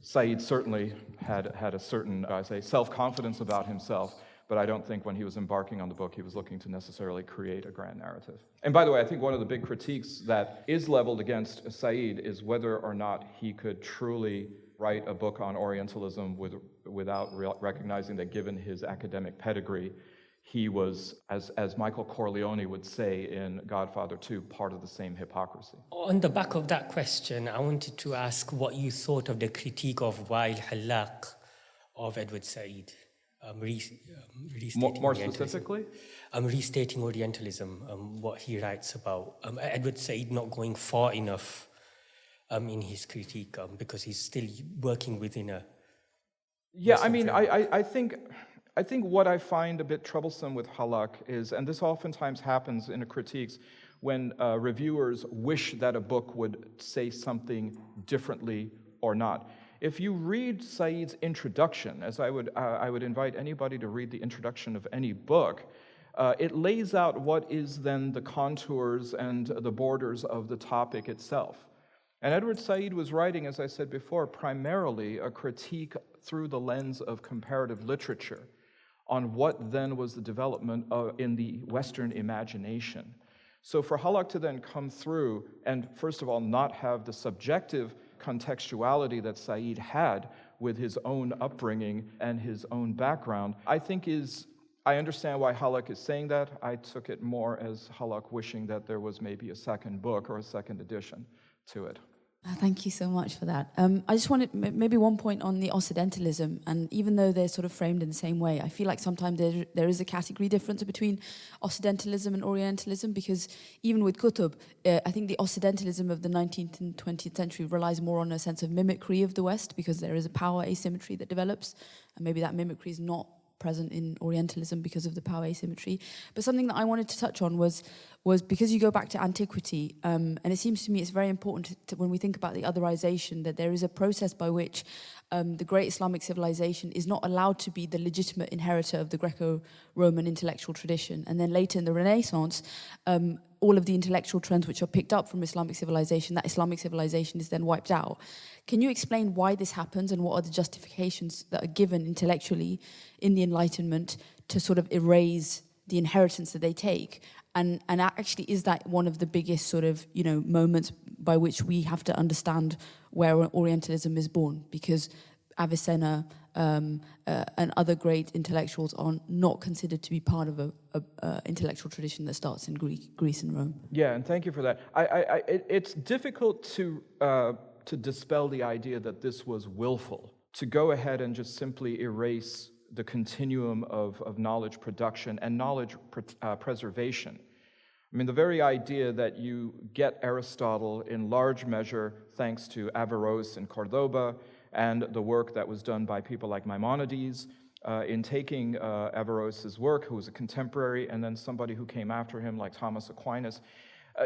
Speaker 2: Saeed certainly had a certain, self-confidence about himself, but I don't think when he was embarking on the book, he was looking to necessarily create a grand narrative. And by the way, I think one of the big critiques that is leveled against Saeed is whether or not he could truly write a book on Orientalism without recognizing that given his academic pedigree, he was, as Michael Corleone would say in Godfather 2, part of the same hypocrisy.
Speaker 5: On the back of that question, I wanted to ask what you thought of the critique of Wael Hallaq of Edward Said.
Speaker 2: More specifically?
Speaker 5: Restating Orientalism, what he writes about. Edward Said not going far enough in his critique because he's still working within a...
Speaker 2: Yeah, I mean, I think what I find a bit troublesome with Hallaq is, and this oftentimes happens in critiques, when reviewers wish that a book would say something differently or not. If you read Said's introduction, as I would invite anybody to read the introduction of any book, it lays out what is then the contours and the borders of the topic itself. And Edward Said was writing, as I said before, primarily a critique through the lens of comparative literature on what then was the development in the Western imagination. So for Hallaq to then come through and, first of all, not have the subjective contextuality that Said had with his own upbringing and his own background, I think I understand why Hallaq is saying that. I took it more as Hallaq wishing that there was maybe a second book or a second edition to it.
Speaker 6: Thank you so much for that. I just wanted maybe one point on the Occidentalism, and even though they're sort of framed in the same way, I feel like sometimes there is a category difference between Occidentalism and Orientalism, because even with Qutb, I think the Occidentalism of the 19th and 20th century relies more on a sense of mimicry of the West, because there is a power asymmetry that develops, and maybe that mimicry is not present in Orientalism because of the power asymmetry. But something that I wanted to touch on was because you go back to antiquity, and it seems to me it's very important when we think about the otherization, that there is a process by which the great Islamic civilization is not allowed to be the legitimate inheritor of the Greco-Roman intellectual tradition. And then later in the Renaissance, all of the intellectual trends which are picked up from Islamic civilization, that Islamic civilization is then wiped out. Can you explain why this happens and what are the justifications that are given intellectually in the Enlightenment to sort of erase the inheritance that they take? And actually, is that one of the biggest sort of, moments by which we have to understand where Orientalism is born? Because Avicenna and other great intellectuals are not considered to be part of a intellectual tradition that starts in Greece and Rome.
Speaker 2: Yeah, and thank you for that. It's difficult to dispel the idea that this was willful, to go ahead and just simply erase the continuum of knowledge production and knowledge preservation. I mean, the very idea that you get Aristotle in large measure thanks to Averroes in Cordoba and the work that was done by people like Maimonides in taking Averroes' work, who was a contemporary, and then somebody who came after him like Thomas Aquinas.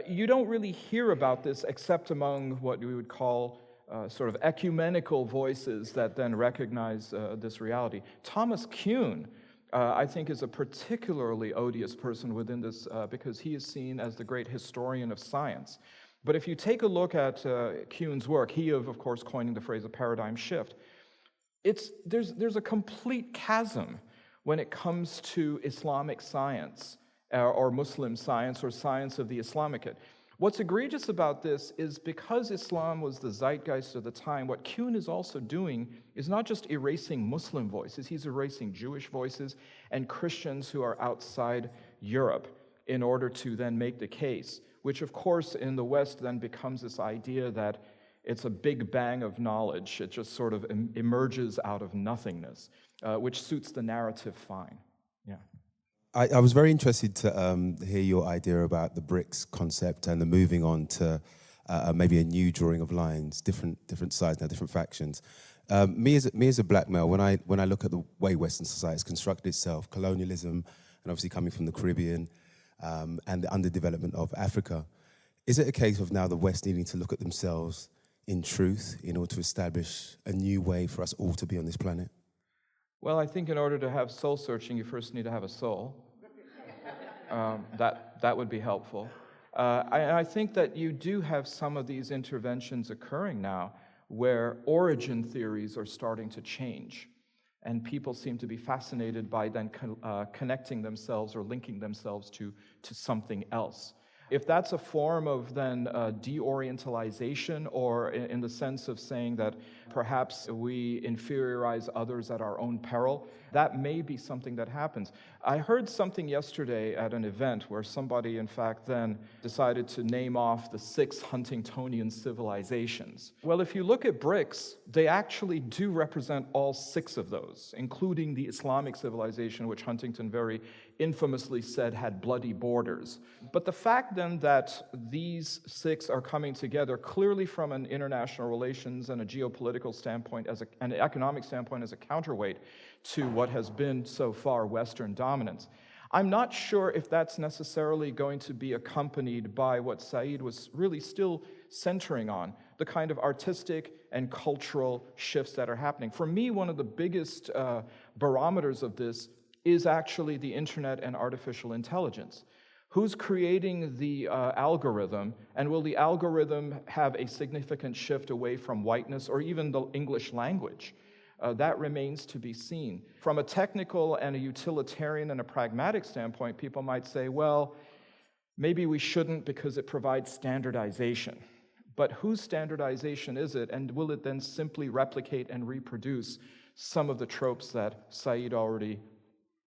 Speaker 2: You don't really hear about this except among what we would call sort of ecumenical voices that then recognize this reality. Thomas Kuhn, I think, is a particularly odious person within this because he is seen as the great historian of science. But if you take a look at Kuhn's work, he of course coining the phrase a paradigm shift, there's a complete chasm when it comes to Islamic science or Muslim science or science of the Islamicate. What's egregious about this is because Islam was the zeitgeist of the time, what Kuhn is also doing is not just erasing Muslim voices, he's erasing Jewish voices and Christians who are outside Europe in order to then make the case, which of course in the West then becomes this idea that it's a big bang of knowledge. It just sort of emerges out of nothingness, which suits the narrative fine. Yeah.
Speaker 7: I was very interested to hear your idea about the BRICS concept and the moving on to maybe a new drawing of lines, different sides now, different factions. Me as a black male, when I look at the way Western society has constructed itself, colonialism, and obviously coming from the Caribbean, and the underdevelopment of Africa, is it a case of now the West needing to look at themselves in truth in order to establish a new way for us all to be on this planet?
Speaker 2: Well, I think in order to have soul searching, you first need to have a soul. That would be helpful. I think that you do have some of these interventions occurring now where origin theories are starting to change. And people seem to be fascinated by then connecting themselves or linking themselves to something else. If that's a form of then de-orientalization, or in the sense of saying that perhaps we inferiorize others at our own peril, that may be something that happens. I heard something yesterday at an event where somebody, in fact, then decided to name off the 6 Huntingtonian civilizations. Well, if you look at BRICS, they actually do represent all 6 of those, including the Islamic civilization, which Huntington very infamously said had bloody borders. But the fact then that these 6 are coming together clearly from an international relations and a geopolitical standpoint, as an economic standpoint, as a counterweight to what has been so far Western dominance. I'm not sure if that's necessarily going to be accompanied by what Saeed was really still centering on, the kind of artistic and cultural shifts that are happening. For me, one of the biggest barometers of this is actually the internet and artificial intelligence. Who's creating the algorithm, and will the algorithm have a significant shift away from whiteness or even the English language? That remains to be seen. From a technical and a utilitarian and a pragmatic standpoint, people might say, well, maybe we shouldn't because it provides standardization. But whose standardization is it, and will it then simply replicate and reproduce some of the tropes that Saeed already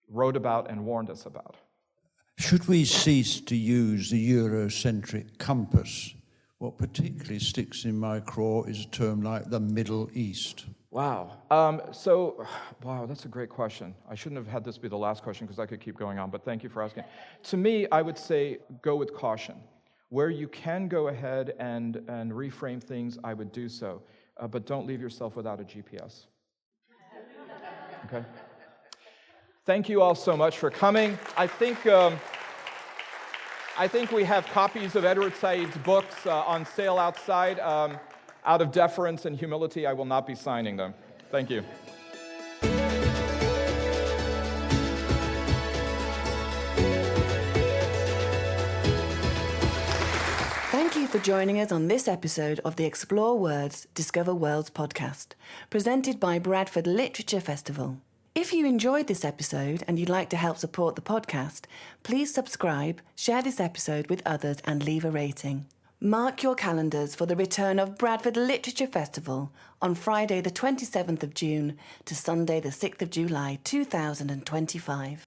Speaker 2: wrote about and warned us about?
Speaker 8: Should we cease to use the Eurocentric compass? What particularly sticks in my craw is a term like the Middle East.
Speaker 2: Wow. Wow, that's a great question. I shouldn't have had this be the last question because I could keep going on, but thank you for asking. To me, I would say go with caution. Where you can go ahead and reframe things, I would do so. But don't leave yourself without a GPS. Okay? Thank you all so much for coming. I think we have copies of Edward Said's books on sale outside. Out of deference and humility, I will not be signing them. Thank you.
Speaker 1: Thank you for joining us on this episode of the Explore Words, Discover Worlds podcast, presented by Bradford Literature Festival. If you enjoyed this episode and you'd like to help support the podcast, please subscribe, share this episode with others, and leave a rating. Mark your calendars for the return of Bradford Literature Festival on Friday the 27th of June to Sunday the 6th of July 2025.